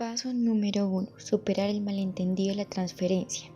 Paso número 1. Superar el malentendido y la transferencia.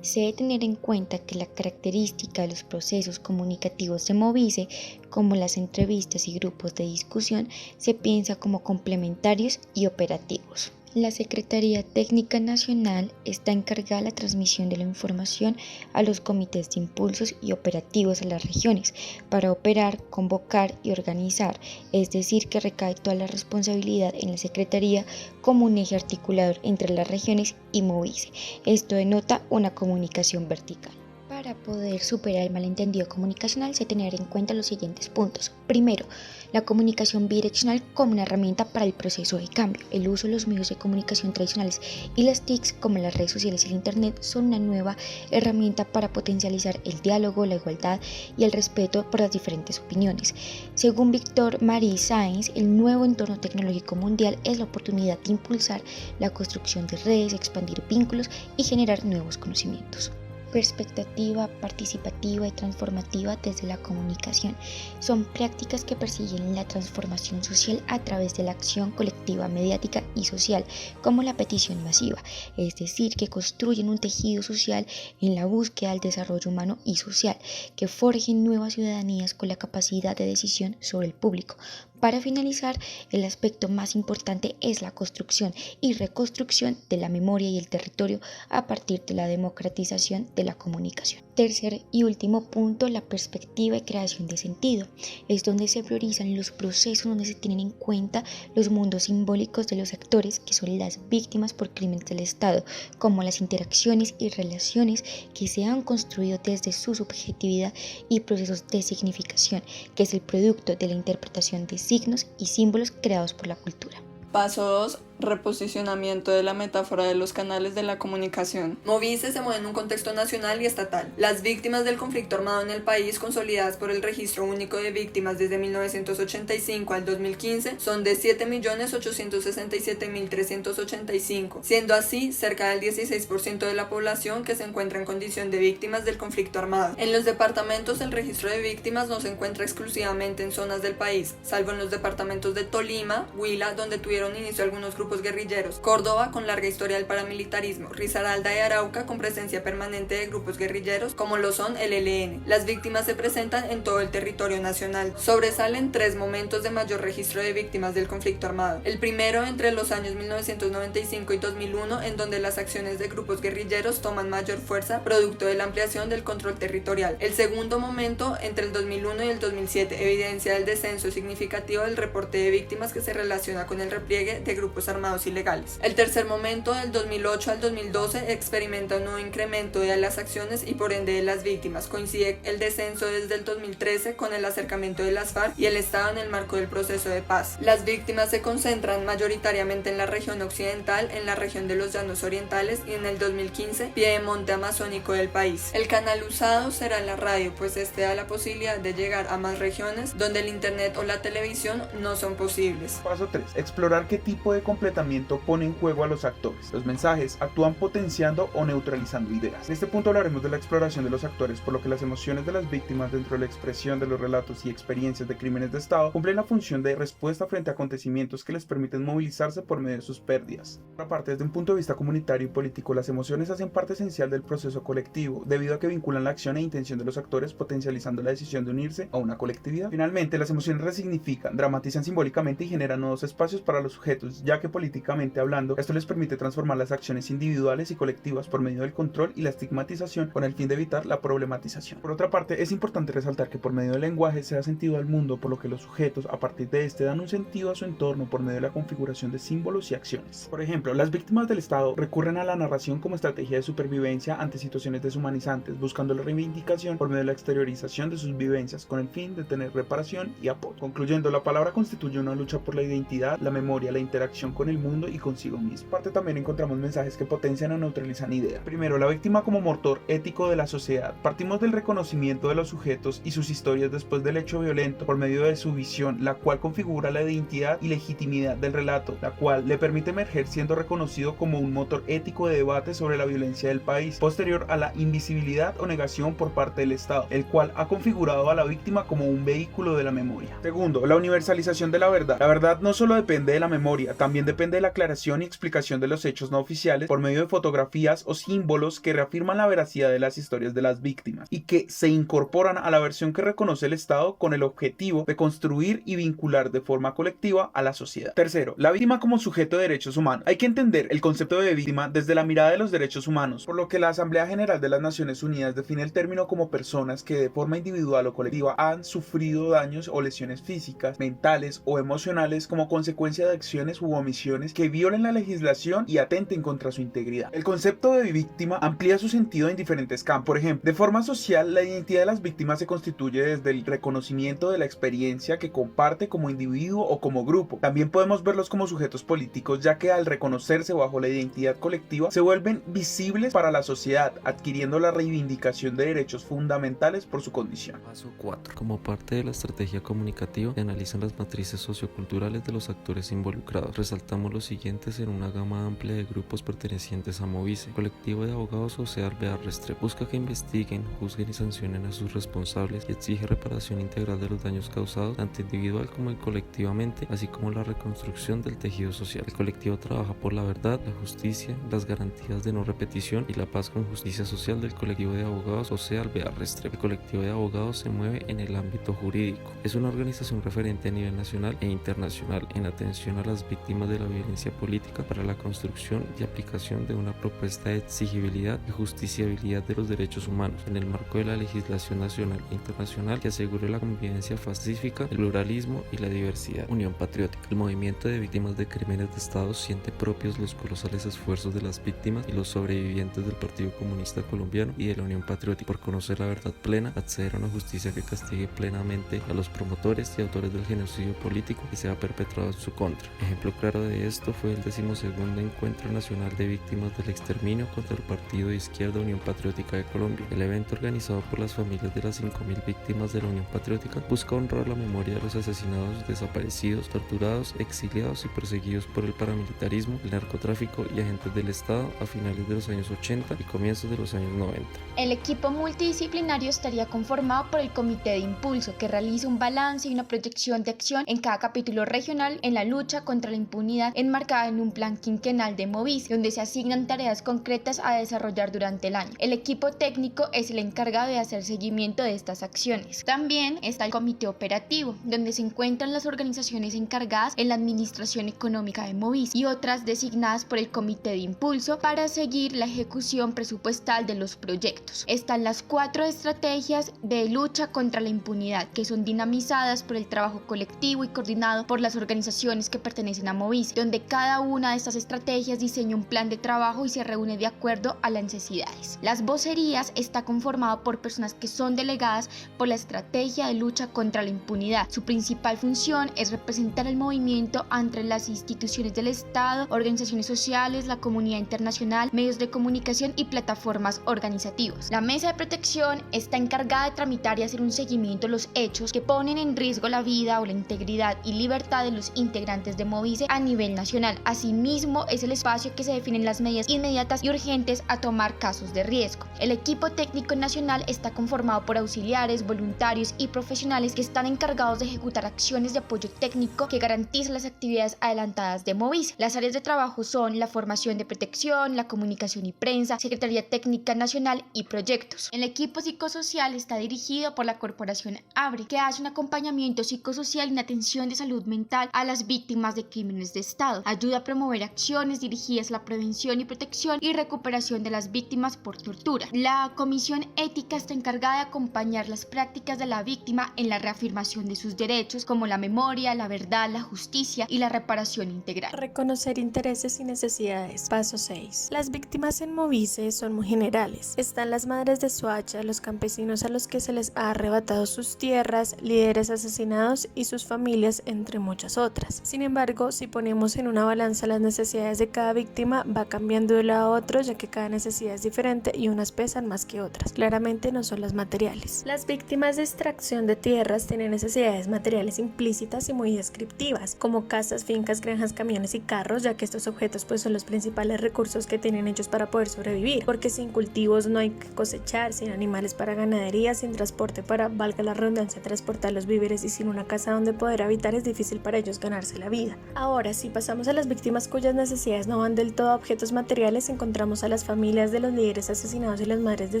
Se debe tener en cuenta que la característica de los procesos comunicativos de Movice, como las entrevistas y grupos de discusión, se piensa como complementarios y operativos. La Secretaría Técnica Nacional está encargada de la transmisión de la información a los comités de impulsos y operativos a las regiones para operar, convocar y organizar, es decir, que recae toda la responsabilidad en la Secretaría como un eje articulador entre las regiones y Movice. Esto denota una comunicación vertical. Para poder superar el malentendido comunicacional se debe tener en cuenta los siguientes puntos. Primero, la comunicación bidireccional como una herramienta para el proceso de cambio. El uso de los medios de comunicación tradicionales y las TICs, como las redes sociales y el Internet, son una nueva herramienta para potencializar el diálogo, la igualdad y el respeto por las diferentes opiniones. Según Victor Marie Sainz, el nuevo entorno tecnológico mundial es la oportunidad de impulsar la construcción de redes, expandir vínculos y generar nuevos conocimientos. Perspectiva participativa y transformativa desde la comunicación. Son prácticas que persiguen la transformación social a través de la acción colectiva mediática y social, como la petición masiva, es decir, que construyen un tejido social en la búsqueda del desarrollo humano y social, que forjen nuevas ciudadanías con la capacidad de decisión sobre el público. Para finalizar, el aspecto más importante es la construcción y reconstrucción de la memoria y el territorio a partir de la democratización de la comunicación. Tercer y último punto, la perspectiva y creación de sentido. Es donde se priorizan los procesos donde se tienen en cuenta los mundos simbólicos de los actores, que son las víctimas por crímenes del Estado, como las interacciones y relaciones que se han construido desde su subjetividad y procesos de significación, que es el producto de la interpretación de signos y símbolos creados por la cultura. Paso 2. Reposicionamiento de la metáfora de los canales de la comunicación. Movice se mueve en un contexto nacional y estatal. Las víctimas del conflicto armado en el país, consolidadas por el Registro Único de Víctimas desde 1985 al 2015, son de 7.867.385, siendo así cerca del 16% de la población que se encuentra en condición de víctimas del conflicto armado. En los departamentos, el registro de víctimas no se encuentra exclusivamente en zonas del país, salvo en los departamentos de Tolima, Huila, donde tuvieron inicio algunos grupos guerrilleros, Córdoba, con larga historia del paramilitarismo, Risaralda y Arauca, con presencia permanente de grupos guerrilleros como lo son el ELN. Las víctimas se presentan en todo el territorio nacional. Sobresalen 3 momentos de mayor registro de víctimas del conflicto armado. El primero entre los años 1995 y 2001, en donde las acciones de grupos guerrilleros toman mayor fuerza producto de la ampliación del control territorial. El segundo momento entre el 2001 y el 2007, evidencia el descenso significativo del reporte de víctimas que se relaciona con el repliegue de grupos armados ilegales. El tercer momento, del 2008 al 2012, experimenta un nuevo incremento de las acciones y por ende de las víctimas. Coincide el descenso desde el 2013 con el acercamiento de las FARC y el Estado en el marco del proceso de paz. Las víctimas se concentran mayoritariamente en la región occidental, en la región de los Llanos Orientales y en el 2015, piedemonte amazónico del país. El canal usado será la radio, pues este da la posibilidad de llegar a más regiones donde el internet o la televisión no son posibles. Paso 3. Explorar qué tipo de completamiento pone en juego a los actores. Los mensajes actúan potenciando o neutralizando ideas. En este punto hablaremos de la exploración de los actores, por lo que las emociones de las víctimas dentro de la expresión de los relatos y experiencias de crímenes de Estado cumplen la función de respuesta frente a acontecimientos que les permiten movilizarse por medio de sus pérdidas. Por otra parte, desde un punto de vista comunitario y político, las emociones hacen parte esencial del proceso colectivo, debido a que vinculan la acción e intención de los actores, potencializando la decisión de unirse a una colectividad. Finalmente, las emociones resignifican, dramatizan simbólicamente y generan nuevos espacios para los sujetos, ya que políticamente hablando, esto les permite transformar las acciones individuales y colectivas por medio del control y la estigmatización con el fin de evitar la problematización. Por otra parte, es importante resaltar que por medio del lenguaje se da sentido al mundo, por lo que los sujetos a partir de este dan un sentido a su entorno por medio de la configuración de símbolos y acciones. Por ejemplo, las víctimas del Estado recurren a la narración como estrategia de supervivencia ante situaciones deshumanizantes, buscando la reivindicación por medio de la exteriorización de sus vivencias con el fin de tener reparación y apoyo. Concluyendo, la palabra constituye una lucha por la identidad, la memoria, la interacción con el mundo y consigo mismo. Parte también encontramos mensajes que potencian o neutralizan ideas. Primero, la víctima como motor ético de la sociedad. Partimos del reconocimiento de los sujetos y sus historias después del hecho violento por medio de su visión, la cual configura la identidad y legitimidad del relato, la cual le permite emerger siendo reconocido como un motor ético de debate sobre la violencia del país, posterior a la invisibilidad o negación por parte del Estado, el cual ha configurado a la víctima como un vehículo de la memoria. Segundo, la universalización de la verdad. La verdad no solo depende de la memoria, también depende de la aclaración y explicación de los hechos no oficiales por medio de fotografías o símbolos que reafirman la veracidad de las historias de las víctimas y que se incorporan a la versión que reconoce el Estado con el objetivo de construir y vincular de forma colectiva a la sociedad. Tercero, la víctima como sujeto de derechos humanos. Hay que entender el concepto de víctima desde la mirada de los derechos humanos, por lo que la Asamblea General de las Naciones Unidas define el término como personas que de forma individual o colectiva han sufrido daños o lesiones físicas, mentales o emocionales como consecuencia de acciones u omisiones que violen la legislación y atenten contra su integridad. El concepto de víctima amplía su sentido en diferentes campos. Por ejemplo, de forma social, la identidad de las víctimas se constituye desde el reconocimiento de la experiencia que comparte como individuo o como grupo. También podemos verlos como sujetos políticos, ya que al reconocerse bajo la identidad colectiva se vuelven visibles para la sociedad, adquiriendo la reivindicación de derechos fundamentales por su condición. Paso 4. Como parte de la estrategia comunicativa, se analizan las matrices socioculturales de los actores involucrados. Resaltamos los siguientes en una gama amplia de grupos pertenecientes a Movice. Colectivo de abogados José Alvear Restrepo busca que investiguen, juzguen y sancionen a sus responsables y exige reparación integral de los daños causados tanto individual como colectivamente, así como la reconstrucción del tejido social. El colectivo trabaja por la verdad, la justicia, las garantías de no repetición y la paz con justicia social del colectivo de abogados José Alvear Restrepo. El colectivo de abogados se mueve en el ámbito jurídico. Es una organización referente a nivel nacional e internacional en atención a las víctimas de la violencia política para la construcción y aplicación de una propuesta de exigibilidad y justiciabilidad de los derechos humanos en el marco de la legislación nacional e internacional que asegure la convivencia pacífica, el pluralismo y la diversidad. Unión Patriótica. El movimiento de víctimas de crímenes de Estado siente propios los colosales esfuerzos de las víctimas y los sobrevivientes del Partido Comunista Colombiano y de la Unión Patriótica por conocer la verdad plena, acceder a una justicia que castigue plenamente a los promotores y autores del genocidio político que se ha perpetrado en su contra. Ejemplo claro de esto fue el 12º Encuentro Nacional de Víctimas del Exterminio contra el Partido de Izquierda Unión Patriótica de Colombia. El evento, organizado por las familias de las 5.000 víctimas de la Unión Patriótica, busca honrar la memoria de los asesinados, desaparecidos, torturados, exiliados y perseguidos por el paramilitarismo, el narcotráfico y agentes del Estado a finales de los años 80 y comienzos de los años 90. El equipo multidisciplinario estaría conformado por el Comité de Impulso, que realiza un balance y una proyección de acción en cada capítulo regional en la lucha contra la impunidad enmarcada en un plan quinquenal de Movice, donde se asignan tareas concretas a desarrollar durante el año. El equipo técnico es el encargado de hacer seguimiento de estas acciones. También está el Comité Operativo, donde se encuentran las organizaciones encargadas en la administración económica de Movice y otras designadas por el Comité de Impulso para seguir la ejecución presupuestal de los proyectos. Están las 4 estrategias de lucha contra la impunidad, que son dinamizadas por el trabajo colectivo y coordinado por las organizaciones que pertenecen a Movice, donde cada una de estas estrategias diseña un plan de trabajo y se reúne de acuerdo a las necesidades. Las vocerías está conformado por personas que son delegadas por la estrategia de lucha contra la impunidad. Su principal función es representar el movimiento ante las instituciones del Estado, organizaciones sociales, la comunidad internacional, medios de comunicación y plataformas organizativas. La mesa de protección está encargada de tramitar y hacer un seguimiento de los hechos que ponen en riesgo la vida o la integridad y libertad de los integrantes de Movice a nivel nacional. Asimismo, es el espacio que se definen las medidas inmediatas y urgentes a tomar casos de riesgo. El equipo técnico nacional está conformado por auxiliares, voluntarios y profesionales que están encargados de ejecutar acciones de apoyo técnico que garantizan las actividades adelantadas de Movice. Las áreas de trabajo son la formación de protección, la comunicación y prensa, Secretaría Técnica Nacional y proyectos. El equipo psicosocial está dirigido por la Corporación ABRE, que hace un acompañamiento psicosocial y una atención de salud mental a las víctimas de crímenes de Estado. Ayuda a promover acciones dirigidas a la prevención y protección y recuperación de las víctimas por tortura. La Comisión Ética está encargada de acompañar las prácticas de la víctima en la reafirmación de sus derechos, como la memoria, la verdad, la justicia y la reparación integral. Reconocer intereses y necesidades. Paso 6. Las víctimas en Movice son muy generales. Están las madres de Soacha, los campesinos a los que se les ha arrebatado sus tierras, líderes asesinados y sus familias, entre muchas otras. Sin embargo, si ponemos en una balanza las necesidades de cada víctima, va cambiando de un lado a otro, ya que cada necesidad es diferente y unas pesan más que otras. Claramente no son las materiales. Las víctimas de extracción de tierras tienen necesidades materiales implícitas y muy descriptivas, como casas, fincas, granjas, camiones y carros, ya que estos objetos pues son los principales recursos que tienen ellos para poder sobrevivir, porque sin cultivos no hay que cosechar, sin animales para ganadería, sin transporte para, valga la redundancia, transportar los víveres y sin una casa donde poder habitar es difícil para ellos ganarse la vida. Ahora, Si pasamos a las víctimas cuyas necesidades no van del todo a objetos materiales, encontramos a las familias de los líderes asesinados y las madres de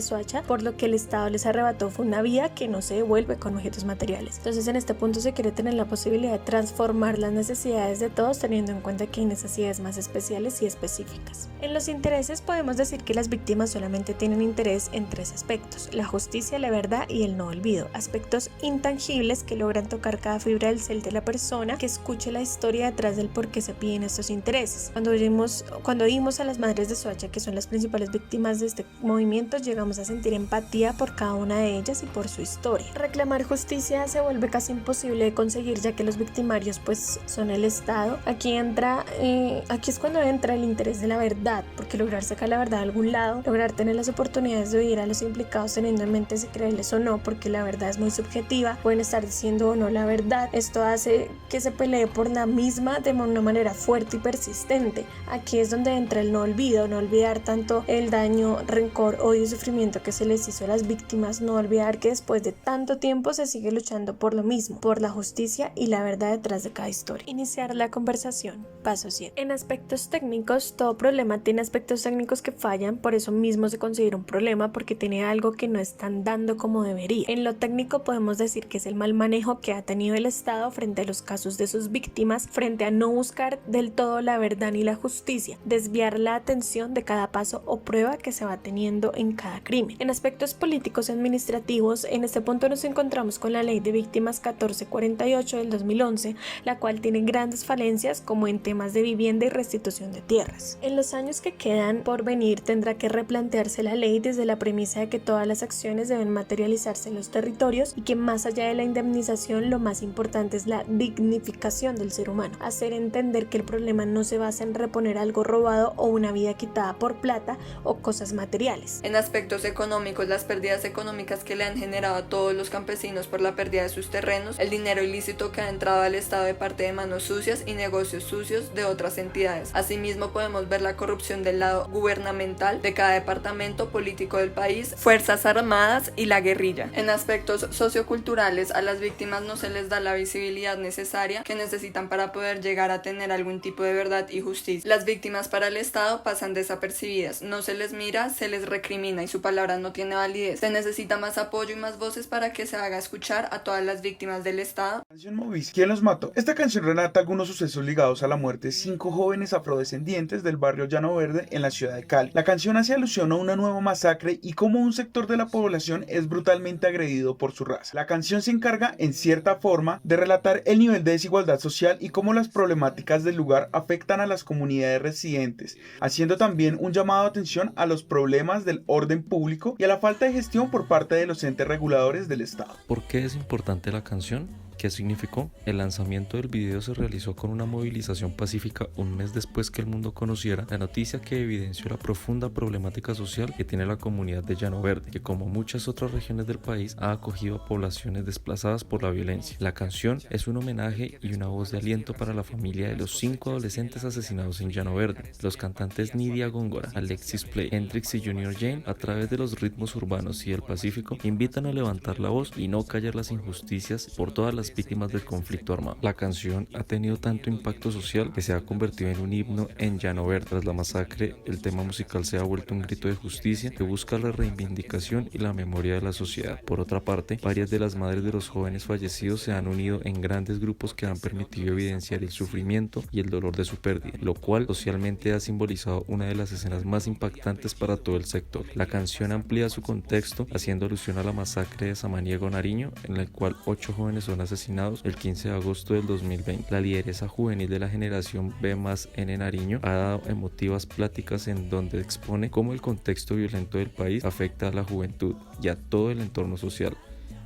Soacha, por lo que el Estado les arrebató fue una vía que no se devuelve con objetos materiales. Entonces en este punto se quiere tener la posibilidad de transformar las necesidades de todos, teniendo en cuenta que hay necesidades más especiales y específicas. En los intereses podemos decir que las víctimas solamente tienen interés en tres aspectos: la justicia, la verdad y el no olvido, aspectos intangibles que logran tocar cada fibra del ser de la persona que escuche la historia detrás del por qué se piden estos intereses. Cuando oímos a las madres de Soacha, que son las principales víctimas de este movimiento, llegamos a sentir empatía por cada una de ellas y por su historia. Reclamar justicia se vuelve casi imposible de conseguir, ya que los victimarios pues son el Estado. Aquí es cuando entra el interés de la verdad, porque lograr sacar la verdad de algún lado, lograr tener las oportunidades de oír a los implicados teniendo en mente si creerles o no, porque la verdad es muy subjetiva, pueden estar diciendo o no la verdad. Esto hace que se pelee por la misma de una manera fuerte y persistente. Aquí es donde entra el no olvido, no olvidar tanto el daño, rencor, odio y sufrimiento que se les hizo a las víctimas, no olvidar que después de tanto tiempo se sigue luchando por lo mismo, por la justicia y la verdad detrás de cada historia. Iniciar la conversación. Paso 7. En aspectos técnicos, todo problema tiene aspectos técnicos que fallan, por eso mismo se considera un problema, porque tiene algo que no están dando como debería. En lo técnico podemos decir que es el mal manejo que ha tenido el Estado frente a los casos de sus víctimas, frente a no buscar del todo la verdad ni la justicia, desviar la atención de cada paso o prueba que se va teniendo en cada crimen. En aspectos políticos y administrativos, en este punto nos encontramos con la Ley de Víctimas 1448 del 2011, la cual tiene grandes falencias como en temas de vivienda y restitución de tierras. En los años que quedan por venir tendrá que replantearse la ley desde la premisa de que todas las acciones deben materializarse en los territorios y que más allá de la indemnización lo más importante es la dignificación del ser humano, hacer entender que el problema no se basa en reponer algo robado o una vida quitada por plata o cosas materiales. En aspectos económicos, las pérdidas económicas que le han generado a todos los campesinos por la pérdida de sus terrenos, el dinero ilícito que ha entrado al Estado de parte de manos sucias y negocios sucios de otras entidades. Asimismo podemos ver la corrupción del lado gubernamental de cada departamento político del país, fuerzas armadas y la guerrilla. En aspectos socioculturales, a las víctimas no se les da la visibilidad necesaria que necesitan para poder llegar a tener algún tipo de verdad y justicia. Las víctimas para el Estado pasan desapercibidas, no se les mira, se les recrimina y su palabra no tiene validez. Se necesita más apoyo y más voces para que se haga escuchar a todas las víctimas del Estado. Canción Movice, ¿quién los mató? Esta canción relata algunos sucesos ligados a la muerte de 5 jóvenes afrodescendientes del barrio Llano Verde en la ciudad de Cali. La canción hace alusión a una nueva masacre y cómo un sector de la población es brutalmente agredido por su raza. La canción se encarga, en cierta forma, de relatar el nivel de desigualdad social y cómo las problemáticas del lugar afectan a las comunidades residentes, haciendo también un llamado de atención a los problemas del orden público y a la falta de gestión por parte de los entes reguladores del Estado. ¿Por qué es importante la canción? ¿Qué significó? El lanzamiento del video se realizó con una movilización pacífica un mes después que el mundo conociera la noticia que evidenció la profunda problemática social que tiene la comunidad de Llano Verde, que como muchas otras regiones del país ha acogido a poblaciones desplazadas por la violencia. La canción es un homenaje y una voz de aliento para la familia de los 5 adolescentes asesinados en Llano Verde. Los cantantes Nidia Góngora, Alexis Play, Hendrix y Junior Jane, a través de los ritmos urbanos y el Pacífico, invitan a levantar la voz y no callar las injusticias por todas las víctimas del conflicto armado. La canción ha tenido tanto impacto social que se ha convertido en un himno en Llano Verde. Tras la masacre, el tema musical se ha vuelto un grito de justicia que busca la reivindicación y la memoria de la sociedad. Por otra parte, varias de las madres de los jóvenes fallecidos se han unido en grandes grupos que han permitido evidenciar el sufrimiento y el dolor de su pérdida, lo cual socialmente ha simbolizado una de las escenas más impactantes para todo el sector. La canción amplía su contexto haciendo alusión a la masacre de Samaniego, Nariño, en la cual 8 jóvenes son asesinados el 15 de agosto del 2020. La lideresa juvenil de la generación B+N Nariño ha dado emotivas pláticas en donde expone cómo el contexto violento del país afecta a la juventud y a todo el entorno social,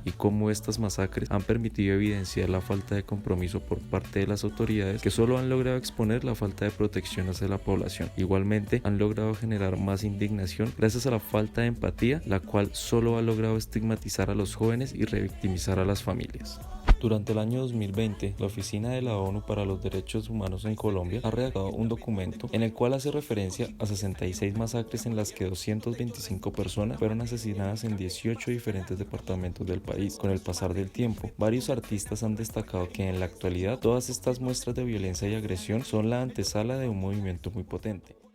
y cómo estas masacres han permitido evidenciar la falta de compromiso por parte de las autoridades, que solo han logrado exponer la falta de protección hacia la población. Igualmente han logrado generar más indignación gracias a la falta de empatía, la cual solo ha logrado estigmatizar a los jóvenes y revictimizar a las familias. Durante el año 2020, la Oficina de la ONU para los Derechos Humanos en Colombia ha redactado un documento en el cual hace referencia a 66 masacres en las que 225 personas fueron asesinadas en 18 diferentes departamentos del país. Con el pasar del tiempo, varios artistas han destacado que en la actualidad todas estas muestras de violencia y agresión son la antesala de un movimiento muy potente.